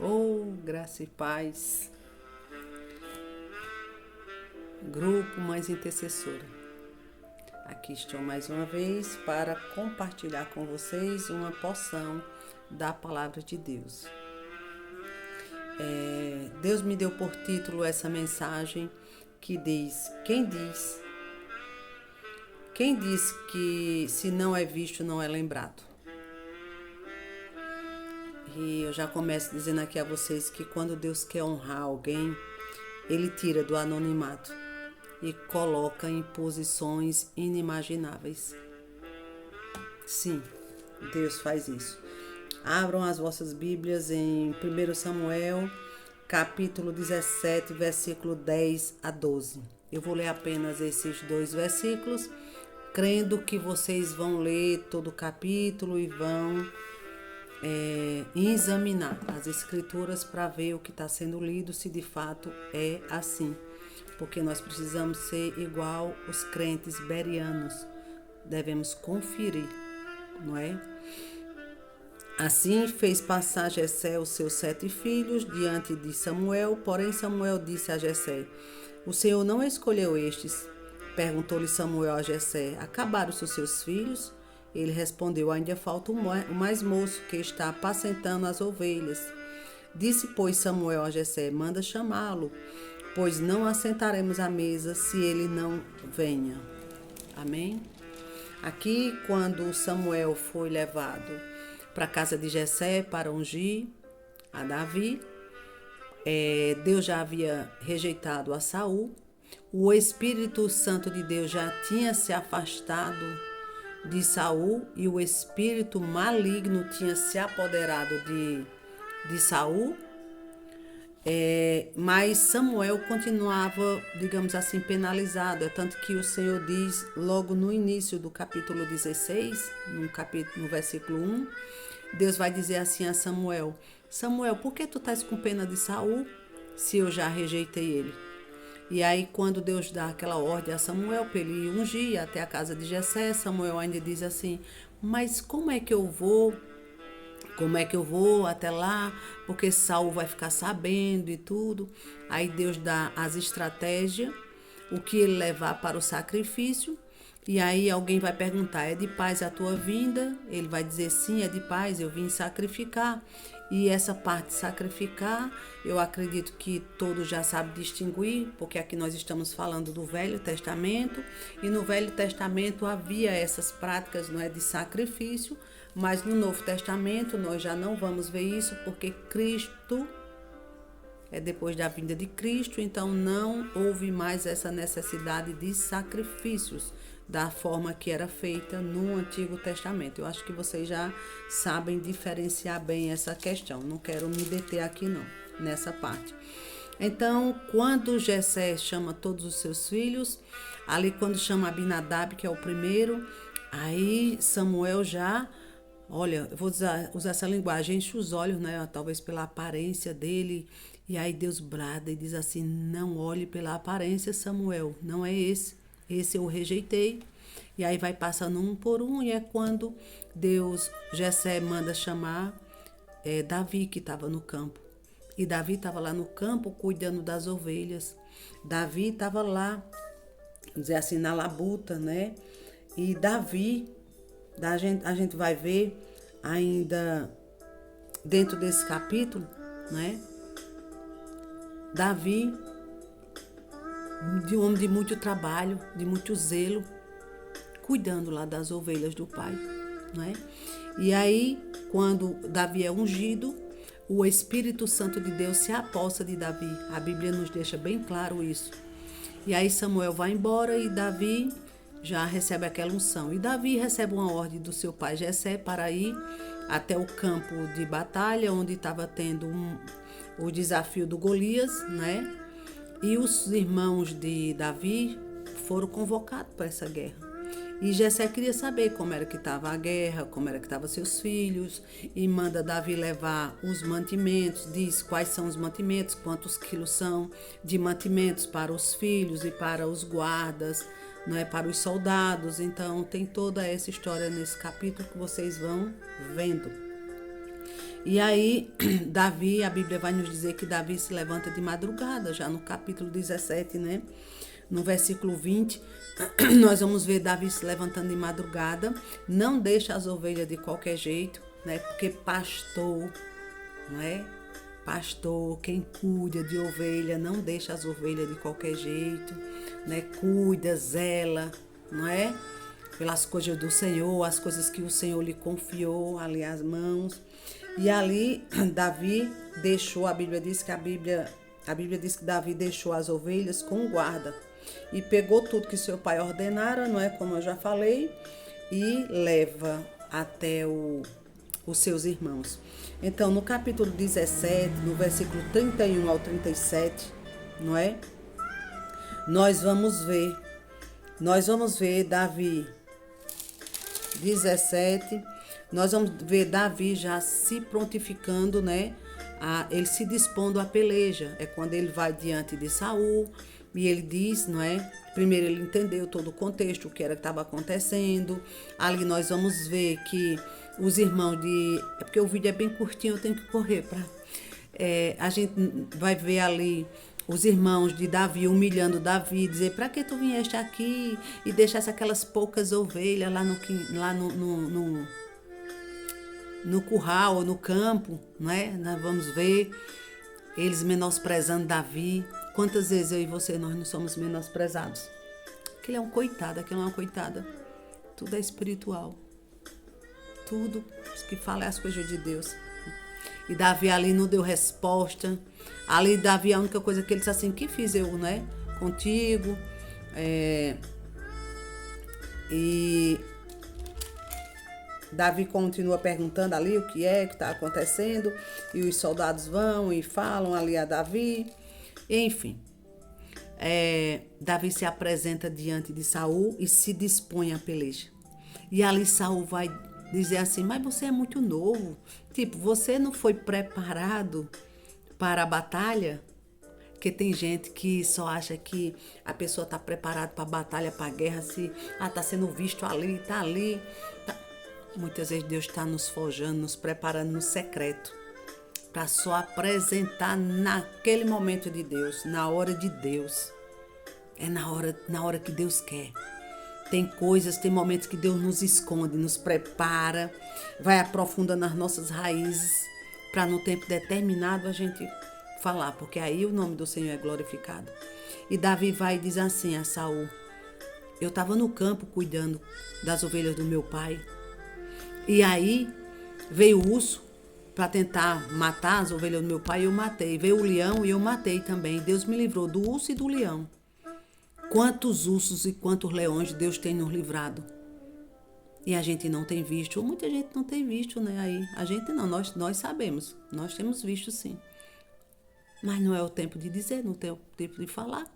Oh, graça e paz. Grupo Mães Intercessora. Aqui estou mais uma vez para compartilhar com vocês uma porção da Palavra de Deus. Deus me deu por título essa mensagem que diz: Quem diz que se não é visto não é lembrado? E eu já começo dizendo aqui a vocês que quando Deus quer honrar alguém, Ele tira do anonimato e coloca em posições inimagináveis. Sim, Deus faz isso. Abram as vossas Bíblias em 1 Samuel, capítulo 17, versículo 10 a 12. Eu vou ler apenas esses dois versículos, crendo que vocês vão ler todo o capítulo e vão examinar as escrituras para ver o que está sendo lido, se de fato é assim. Porque nós precisamos ser igual os crentes berianos. Devemos conferir, não é? Assim fez passar Jessé os seus 7 filhos diante de Samuel, porém Samuel disse a Jessé: O Senhor não escolheu estes? Perguntou-lhe Samuel a Jessé: Acabaram-se os seus filhos? Ele respondeu: Ainda falta o mais moço, que está apacentando as ovelhas. Disse, pois, Samuel a Jessé: Manda chamá-lo, pois não assentaremos à mesa se ele não venha. Amém? Aqui, quando Samuel foi levado para a casa de Jessé para ungir a Davi, Deus já havia rejeitado a Saul. O Espírito Santo de Deus já tinha se afastado de Saul e o espírito maligno tinha se apoderado de Saul. Mas Samuel continuava, digamos assim, penalizado. É tanto que o Senhor diz logo no início do capítulo 16, no versículo 1, Deus vai dizer assim a Samuel: Samuel, por que tu estás com pena de Saul, se eu já rejeitei ele? E aí, quando Deus dá aquela ordem a Samuel para ele ungir até a casa de Jessé, Samuel ainda diz assim: mas como é que eu vou? Como é que eu vou até lá? Porque Saul vai ficar sabendo e tudo. Aí Deus dá as estratégias, o que ele levar para o sacrifício. E aí alguém vai perguntar: é de paz a tua vinda? Ele vai dizer: sim, é de paz, eu vim sacrificar. E essa parte de sacrificar, eu acredito que todos já sabem distinguir, porque aqui nós estamos falando do Velho Testamento, e no Velho Testamento havia essas práticas, não é, de sacrifício, mas no Novo Testamento nós já não vamos ver isso, porque Cristo é depois da vinda de Cristo, então não houve mais essa necessidade de sacrifícios da forma que era feita no Antigo Testamento. Eu acho que vocês já sabem diferenciar bem essa questão. Não quero me deter aqui não, nessa parte. Então, quando Jessé chama todos os seus filhos, ali quando chama Abinadab, que é o primeiro, aí Samuel já, olha, eu vou usar essa linguagem, enche os olhos, né? Talvez pela aparência dele. E aí Deus brada e diz assim: não olhe pela aparência, Samuel, não é esse. Esse eu rejeitei. E aí vai passando um por um, e é quando Jessé manda chamar Davi, que estava no campo. E Davi estava lá no campo cuidando das ovelhas. Davi estava lá, vamos dizer assim, na labuta, né? E Davi, a gente vai ver ainda dentro desse capítulo, né? Davi, de um homem de muito trabalho, de muito zelo, cuidando lá das ovelhas do pai, né? E aí, quando Davi é ungido, o Espírito Santo de Deus se apossa de Davi. A Bíblia nos deixa bem claro isso. E aí Samuel vai embora e Davi já recebe aquela unção. E Davi recebe uma ordem do seu pai Jessé para ir até o campo de batalha, onde estava tendo o desafio do Golias, né? E os irmãos de Davi foram convocados para essa guerra. E Jessé queria saber como era que estava a guerra, como era que estavam seus filhos, e manda Davi levar os mantimentos, diz quais são os mantimentos, quantos quilos são de mantimentos para os filhos e para os guardas, não é, para os soldados. Então tem toda essa história nesse capítulo que vocês vão vendo. E aí, Davi, a Bíblia vai nos dizer que Davi se levanta de madrugada, já no capítulo 17, né? No versículo 20, nós vamos ver Davi se levantando de madrugada, não deixa as ovelhas de qualquer jeito, né? Porque pastor, não é? Pastor, quem cuida de ovelha, não deixa as ovelhas de qualquer jeito, né? Cuida, zela, não é? Pelas coisas do Senhor, as coisas que o Senhor lhe confiou ali às mãos. E ali Davi deixou, a Bíblia diz que Davi deixou as ovelhas com guarda e pegou tudo que seu pai ordenara, não é, como eu já falei, e leva até os seus irmãos. Então, no capítulo 17, no versículo 31 ao 37, não é? Nós vamos ver Davi 17, nós vamos ver Davi já se prontificando, né? Ele se dispondo à peleja. É quando ele vai diante de Saul e ele diz, não é? Primeiro ele entendeu todo o contexto, o que era que estava acontecendo. Ali nós vamos ver que os irmãos de... É porque o vídeo é bem curtinho, eu tenho que correr para... a gente vai ver ali os irmãos de Davi humilhando Davi, dizer, para que tu vieste aqui e deixasse aquelas poucas ovelhas lá no curral, no campo, não é? Nós vamos ver eles menosprezando Davi. Quantas vezes eu e você, nós não somos menosprezados? Aquele é um coitado, aquela é uma coitada. Tudo é espiritual. Tudo que fala é as coisas de Deus. E Davi ali não deu resposta. Ali Davi, a única coisa que ele disse assim, que fiz eu, né? Contigo. E Davi continua perguntando ali o que está acontecendo. E os soldados vão e falam ali a Davi. Enfim. Davi se apresenta diante de Saul e se dispõe à peleja. E ali Saul vai dizer assim, mas você é muito novo. Tipo, você não foi preparado para a batalha? Porque tem gente que só acha que a pessoa está preparada para a batalha, para a guerra, se está sendo visto ali, está ali. Tá. Muitas vezes Deus está nos forjando, nos preparando no secreto, para só apresentar naquele momento de Deus, na hora de Deus. É na hora que Deus quer. Tem coisas, tem momentos que Deus nos esconde, nos prepara, vai aprofundando nas nossas raízes, para no tempo determinado a gente falar, porque aí o nome do Senhor é glorificado. E Davi vai e diz assim a Saul, eu estava no campo cuidando das ovelhas do meu pai, e aí veio o urso para tentar matar as ovelhas do meu pai e eu matei. Veio o leão e eu matei também. Deus me livrou do urso e do leão. Quantos ursos e quantos leões Deus tem nos livrado. E a gente não tem visto, ou muita gente não tem visto, né? Aí, a gente não, nós sabemos, nós temos visto sim. Mas não é o tempo de dizer, não é o tempo de falar.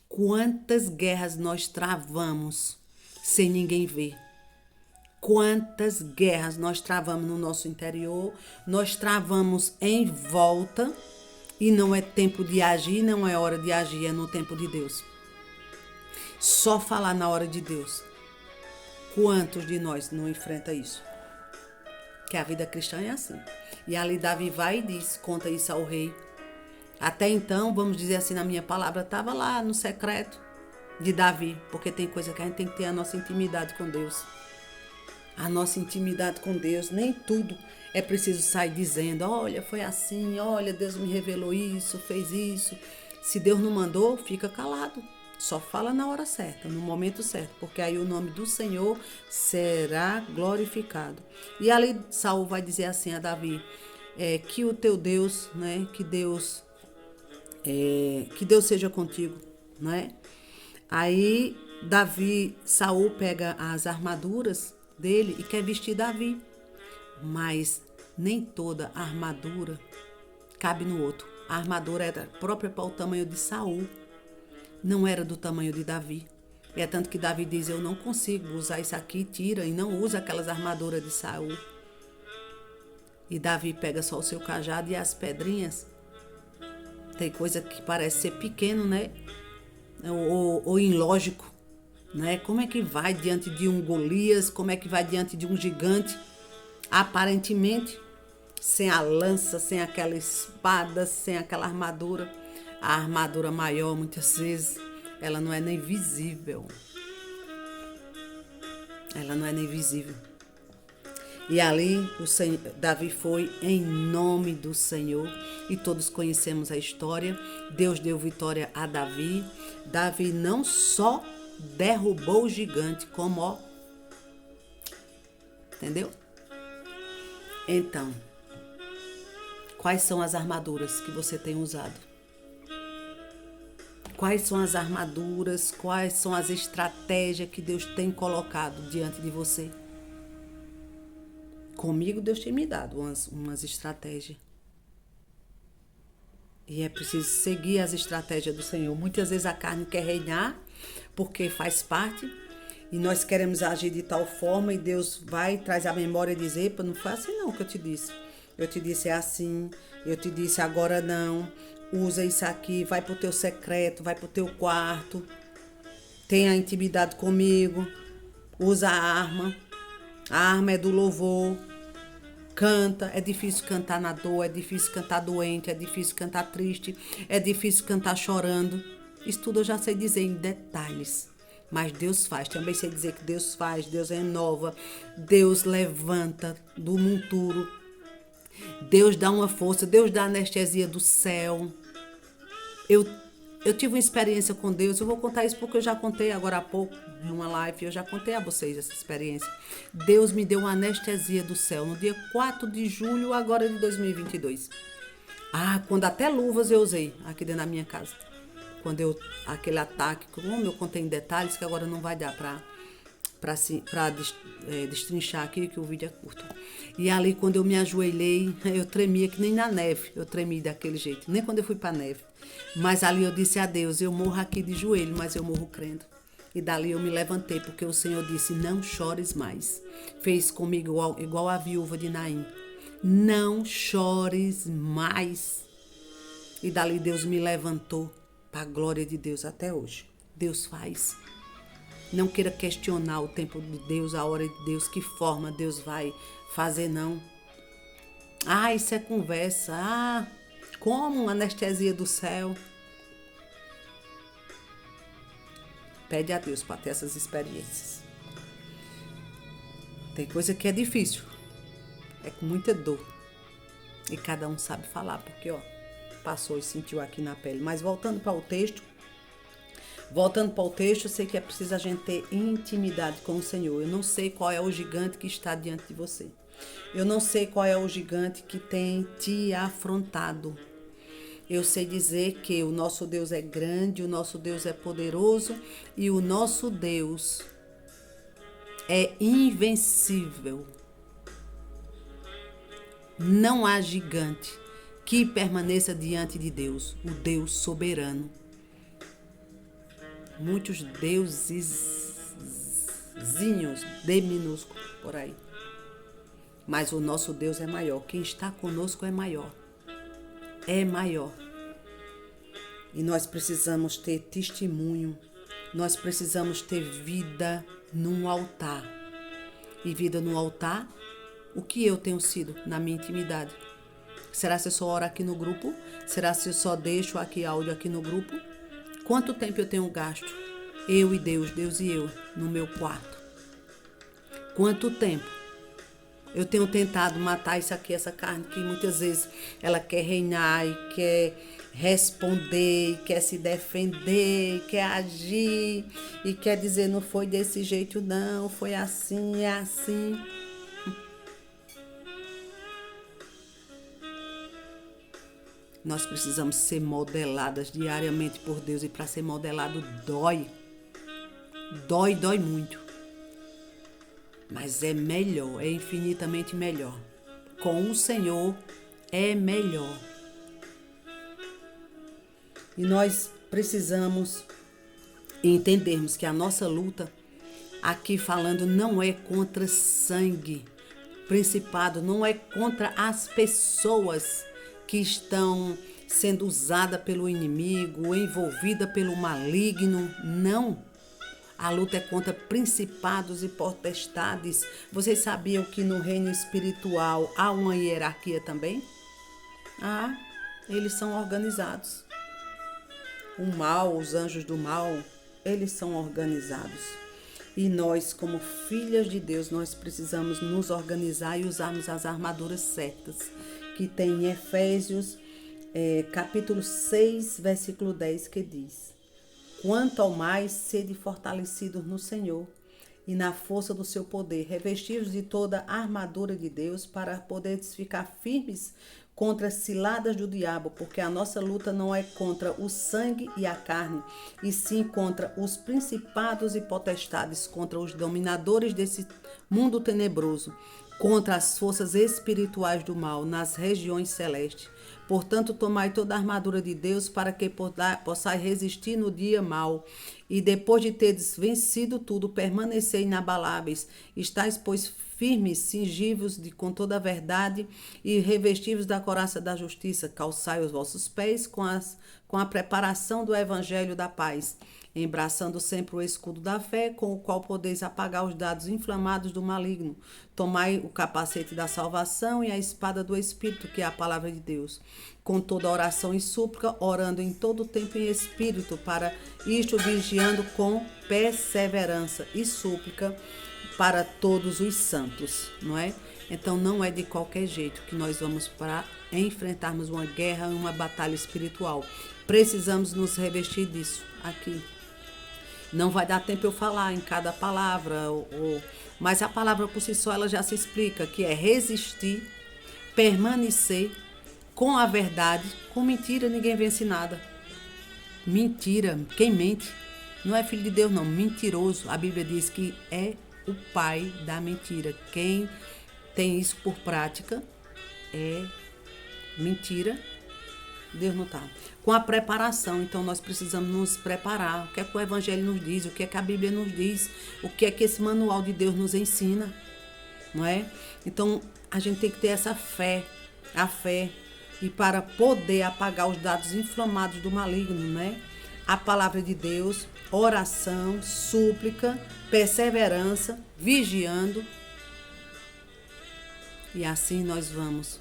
Quantas guerras nós travamos sem ninguém ver. Quantas guerras nós travamos no nosso interior, nós travamos em volta e não é tempo de agir, não é hora de agir, é no tempo de Deus. Só falar na hora de Deus. Quantos de nós não enfrenta isso? Que a vida cristã é assim. E ali Davi vai e diz, conta isso ao rei. Até então, vamos dizer assim, na minha palavra, estava lá no secreto de Davi, porque tem coisa que a gente tem que ter a nossa intimidade com Deus. A nossa intimidade com Deus, nem tudo é preciso sair dizendo, olha, foi assim, olha, Deus me revelou isso, fez isso. Se Deus não mandou, fica calado. Só fala na hora certa, no momento certo, porque aí o nome do Senhor será glorificado. E ali Saul vai dizer assim a Davi, que o teu Deus, né, que Deus seja contigo, né? Aí Saul pega as armaduras dele e quer vestir Davi, mas nem toda a armadura cabe no outro. A armadura era própria para o tamanho de Saul, não era do tamanho de Davi. É tanto que Davi diz, eu não consigo usar isso aqui, tira e não usa aquelas armaduras de Saul. E Davi pega só o seu cajado e as pedrinhas. Tem coisa que parece ser pequeno, né? Ou ilógico, né? Como é que vai diante de um Golias? Como é que vai diante de um gigante? Aparentemente, sem a lança, sem aquela espada, sem aquela armadura. A armadura maior, muitas vezes, ela não é nem visível. Ela não é nem visível. E ali Davi foi em nome do Senhor. E todos conhecemos a história. Deus deu vitória a Davi. Davi não só derrubou o gigante, como ó. Entendeu? Então, quais são as armaduras que você tem usado? Quais são as armaduras, quais são as estratégias que Deus tem colocado diante de você? Comigo Deus tem me dado umas estratégias. E é preciso seguir as estratégias do Senhor. Muitas vezes a carne quer reinar, porque faz parte, e nós queremos agir de tal forma, e Deus vai, traz a memória e diz, epa, não foi assim não que eu te disse. Eu te disse é assim, eu te disse agora não, usa isso aqui, vai pro teu secreto, vai pro teu quarto, tenha intimidade comigo, usa a arma é do louvor, canta. É difícil cantar na dor, é difícil cantar doente, é difícil cantar triste, é difícil cantar chorando. Isso tudo eu já sei dizer em detalhes. Mas Deus faz. Também sei dizer que Deus faz, Deus renova, Deus levanta do monturo, Deus dá uma força, Deus dá anestesia do céu. Eu tive uma experiência com Deus, eu vou contar isso porque eu já contei agora há pouco, numa live, eu já contei a vocês essa experiência. Deus me deu uma anestesia do céu no dia 4 de julho, agora de 2022. Quando até luvas eu usei aqui dentro da minha casa. Quando aquele ataque, como eu contei em detalhes, que agora não vai dar para destrinchar aqui, que o vídeo é curto. E ali, quando eu me ajoelhei, eu tremia que nem na neve, eu tremi daquele jeito, nem quando eu fui para a neve. Mas ali eu disse a Deus, eu morro aqui de joelho, mas eu morro crendo. E dali eu me levantei, porque o Senhor disse, não chores mais. Fez comigo igual a viúva de Naim. Não chores mais. E dali Deus me levantou para a glória de Deus até hoje. Deus faz. Não queira questionar o tempo de Deus, a hora de Deus, que forma Deus vai fazer, não. Isso é conversa. Como anestesia do céu. Pede a Deus para ter essas experiências. Tem coisa que é difícil. É com muita dor. E cada um sabe falar, porque passou e sentiu aqui na pele. Mas voltando para o texto, eu sei que é preciso a gente ter intimidade com o Senhor. Eu não sei qual é o gigante que está diante de você. Eu não sei qual é o gigante que tem te afrontado. Eu sei dizer que o nosso Deus é grande, o nosso Deus é poderoso e o nosso Deus é invencível. Não há gigante que permaneça diante de Deus, o Deus soberano. Muitos deusezinhos de minúsculo por aí. Mas o nosso Deus é maior. Quem está conosco é maior. É maior. E nós precisamos ter testemunho. Nós precisamos ter vida no altar. E vida no altar, o que eu tenho sido na minha intimidade? Será se eu só oro aqui no grupo? Será se eu só deixo aqui áudio aqui no grupo? Quanto tempo eu tenho gasto? Eu e Deus, Deus e eu, no meu quarto. Quanto tempo eu tenho tentado matar isso aqui, essa carne, que muitas vezes ela quer reinar e quer responder, e quer se defender, e quer agir, e quer dizer, não foi desse jeito não, foi assim, é assim. Nós precisamos ser modeladas diariamente por Deus, e para ser modelado dói. Dói muito. Mas é melhor, é infinitamente melhor. Com o Senhor é melhor. E nós precisamos entendermos que a nossa luta, aqui falando, não é contra sangue, principado, não é contra as pessoas que estão sendo usadas pelo inimigo, envolvidas pelo maligno, não. A luta é contra principados e potestades. Vocês sabiam que no reino espiritual há uma hierarquia também? Ah, eles são organizados. O mal, os anjos do mal, eles são organizados. E nós, como filhas de Deus, nós precisamos nos organizar e usarmos as armaduras certas, que tem em Efésios, capítulo 6, versículo 10, que diz: quanto ao mais, sede fortalecidos no Senhor e na força do seu poder, revestidos de toda a armadura de Deus, para poderes ficar firmes contra as ciladas do diabo, porque a nossa luta não é contra o sangue e a carne, e sim contra os principados e potestades, contra os dominadores desse mundo tenebroso, contra as forças espirituais do mal nas regiões celestes. Portanto, tomai toda a armadura de Deus para que possais resistir no dia mau. E depois de teres vencido tudo, permanecei inabaláveis. Estais, pois, firmes, cingivos com toda a verdade e revestivos da couraça da justiça. Calçai os vossos pés com a preparação do evangelho da paz, embraçando sempre o escudo da fé, com o qual podeis apagar os dardos inflamados do maligno. Tomai o capacete da salvação e a espada do Espírito, que é a palavra de Deus, com toda oração e súplica, orando em todo tempo em Espírito, para isto vigiando com perseverança e súplica para todos os santos, não é? Então não é de qualquer jeito que nós vamos para enfrentarmos uma guerra, uma batalha espiritual. Precisamos nos revestir disso aqui. Não vai dar tempo eu falar em cada palavra, mas a palavra por si só ela já se explica, que é resistir, permanecer com a verdade. Com mentira ninguém vence nada. Mentira, quem mente não é filho de Deus não, mentiroso. A Bíblia diz que é o pai da mentira. Quem tem isso por prática é mentira. Deus não está. Com a preparação, então nós precisamos nos preparar. O que é que o Evangelho nos diz? O que é que a Bíblia nos diz? O que é que esse manual de Deus nos ensina? Não é? Então a gente tem que ter essa fé, a fé, e para poder apagar os dados inflamados do maligno, né? A palavra de Deus, oração, súplica, perseverança, vigiando. E assim nós vamos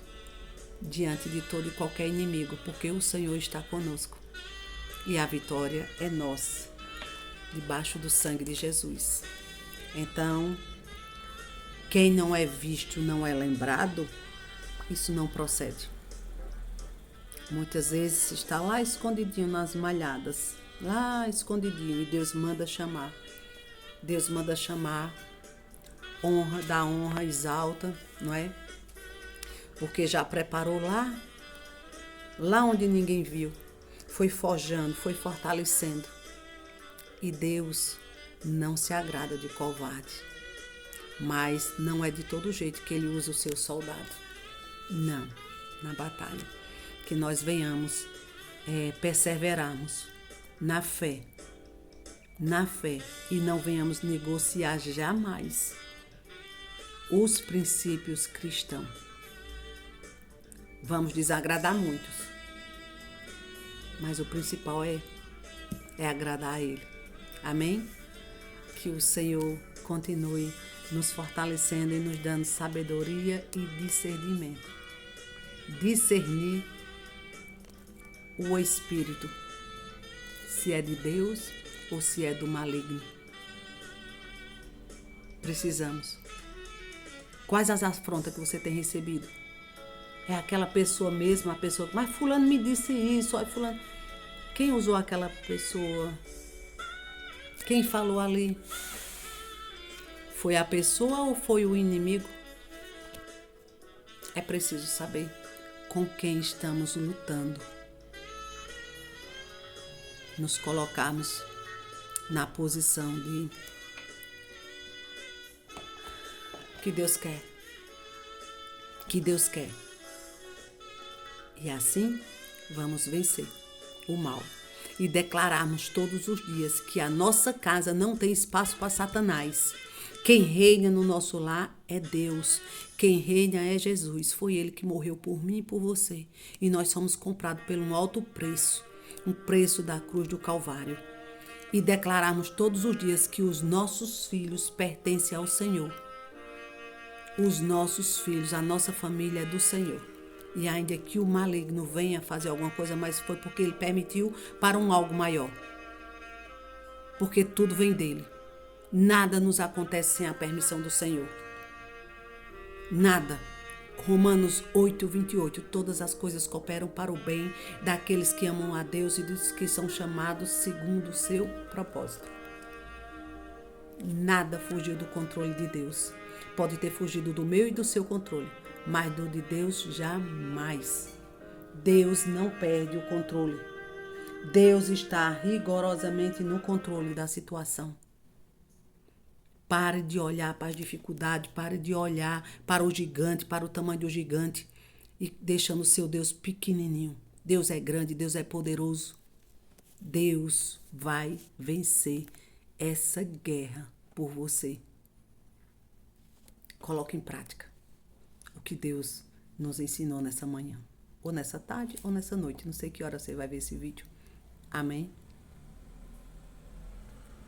diante de todo e qualquer inimigo, porque o Senhor está conosco e a vitória é nossa, debaixo do sangue de Jesus. Então, quem não é visto, não é lembrado, isso não procede. Muitas vezes está lá escondidinho nas malhadas, lá escondidinho, e Deus manda chamar. Deus manda chamar, honra, dá honra, exalta, não é? Porque já preparou lá onde ninguém viu. Foi forjando, foi fortalecendo. E Deus não se agrada de covarde. Mas não é de todo jeito que Ele usa o seu soldado. Não, na batalha. Que nós venhamos perseverarmos na fé. Na fé. E não venhamos negociar jamais os princípios cristãos. Vamos desagradar muitos, mas o principal é agradar a Ele. Amém? Que o Senhor continue nos fortalecendo e nos dando sabedoria e discernimento. Discernir o Espírito, se é de Deus ou se é do maligno. Precisamos. Quais as afrontas que você tem recebido? É aquela pessoa mesmo, a pessoa, mas fulano me disse isso, olha fulano. Quem usou aquela pessoa? Quem falou ali? Foi a pessoa ou foi o inimigo? É preciso saber com quem estamos lutando. Nos colocarmos na posição de que Deus quer. Que Deus quer. E assim vamos vencer o mal e declararmos todos os dias que a nossa casa não tem espaço para Satanás. Quem reina no nosso lar é Deus. Quem reina é Jesus. Foi Ele que morreu por mim e por você. E nós somos comprados por um alto preço, um preço da cruz do Calvário. e declararmos todos os dias que os nossos filhos pertencem ao Senhor. Os nossos filhos, a nossa família é do Senhor. E ainda que o maligno venha fazer alguma coisa, mas foi porque ele permitiu para um algo maior. Porque tudo vem dele. Nada nos acontece sem a permissão do Senhor. Nada. Romanos 8:28. Todas as coisas cooperam para o bem daqueles que amam a Deus e dos que são chamados segundo o seu propósito. Nada fugiu do controle de Deus. Pode ter fugido do meu e do seu controle, mas do de Deus jamais. Deus não perde o controle. Deus está rigorosamente no controle da situação. Pare de olhar para as dificuldades, pare de olhar para o gigante, para o tamanho do gigante e deixando o seu Deus pequenininho. Deus é grande, Deus é poderoso. Deus vai vencer essa guerra por você. Coloque em prática o que Deus nos ensinou nessa manhã, ou nessa tarde, ou nessa noite. Não sei que hora você vai ver esse vídeo. Amém?